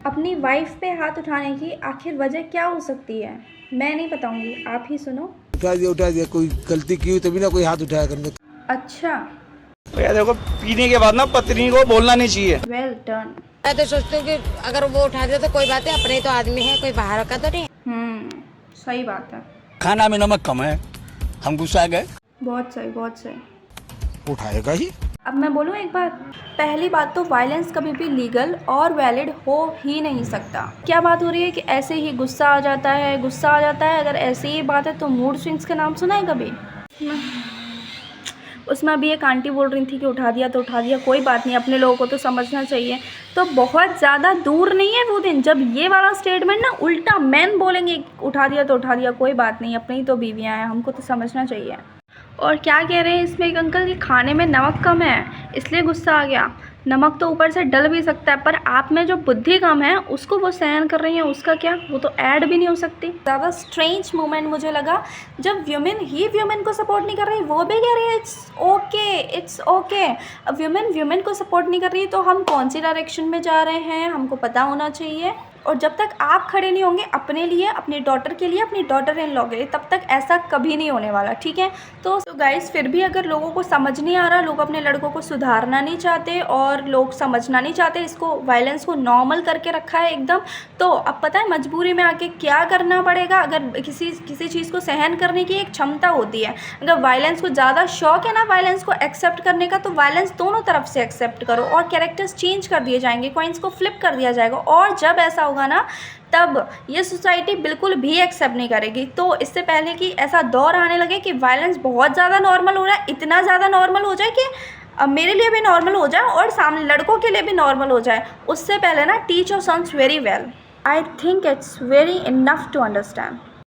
अपनी वाइफ पे हाथ उठाने की आखिर वजह क्या हो सकती है? मैं नहीं बताऊंगी, आप ही सुनो। उठा दिया कोई गलती की हुई तभी ना कोई हाथ उठाया करने। अच्छा, तो यार देखो, पीने के बाद ना पत्नी को बोलना नहीं चाहिए। Well done. मैं तो सोचती हूँ कि अगर वो उठा दे तो कोई बात है, अपने तो आदमी है, कोई बाहर का तो नहीं। सही बात है। खाना में नमक कम है, हम गुस्सा गए। बहुत सही, बहुत सही। उठाएगा ही। अब मैं बोलूँ एक बात। पहली बात तो वायलेंस कभी भी लीगल और वैलिड हो ही नहीं सकता। क्या बात हो रही है कि ऐसे ही गुस्सा आ जाता है, गुस्सा आ जाता है। अगर ऐसी ही बात है तो मूड स्विंग्स का नाम सुना है कभी? उसमें अभी एक आंटी बोल रही थी कि उठा दिया तो उठा दिया, कोई बात नहीं, अपने लोगों को तो समझना चाहिए। तो बहुत ज़्यादा दूर नहीं है वो दिन जब ये वाला स्टेटमेंट ना उल्टा मैन बोलेंगे, उठा दिया तो उठा दिया, कोई बात नहीं, अपनी तो बीवियाँ हैं, हमको तो समझना चाहिए। और क्या कह रहे हैं इसमें एक अंकल कि खाने में नमक कम है इसलिए गुस्सा आ गया। नमक तो ऊपर से डल भी सकता है, पर आप में जो बुद्धि कम है उसको वो सहन कर रही हैं, उसका क्या, वो तो ऐड भी नहीं हो सकती। ज़्यादा स्ट्रेंज मोमेंट मुझे लगा जब व्यूमेन को सपोर्ट नहीं कर रही, वो भी कह रही है इट्स ओके। अब व्यूमेन को सपोर्ट नहीं कर रही तो हम कौन सी डायरेक्शन में जा रहे हैं, हमको पता होना चाहिए। और जब तक आप खड़े नहीं होंगे अपने लिए, अपनी डॉटर के लिए, अपनी डॉटर इन लॉ के लिए, तब तक ऐसा कभी नहीं होने वाला, ठीक है। तो गाइस, फिर भी अगर लोगों को समझ नहीं आ रहा, लोग अपने लड़कों को सुधारना नहीं चाहते और लोग समझना नहीं चाहते, इसको वायलेंस को नॉर्मल करके रखा है एकदम, तो अब पता है मजबूरी में आके क्या करना पड़ेगा। अगर किसी चीज़ को सहन करने की एक क्षमता होती है, अगर वायलेंस को ज़्यादा शौक है ना वायलेंस को एक्सेप्ट करने का, तो वायलेंस दोनों तरफ से एक्सेप्ट करो और कैरेक्टर्स चेंज कर दिए जाएंगे, कॉइन्स को फ्लिप कर दिया जाएगा। और जब ऐसा होगा ना, तब ये सोसाइटी बिल्कुल भी एक्सेप्ट नहीं करेगी। तो इससे पहले कि ऐसा दौर आने लगे कि वायलेंस बहुत ज़्यादा नॉर्मल हो रहा है, इतना ज़्यादा नॉर्मल हो जाए कि मेरे लिए भी नॉर्मल हो जाए और सामने लड़कों के लिए भी नॉर्मल हो जाए, उससे पहले ना teach your sons very well. I think it's very enough to understand.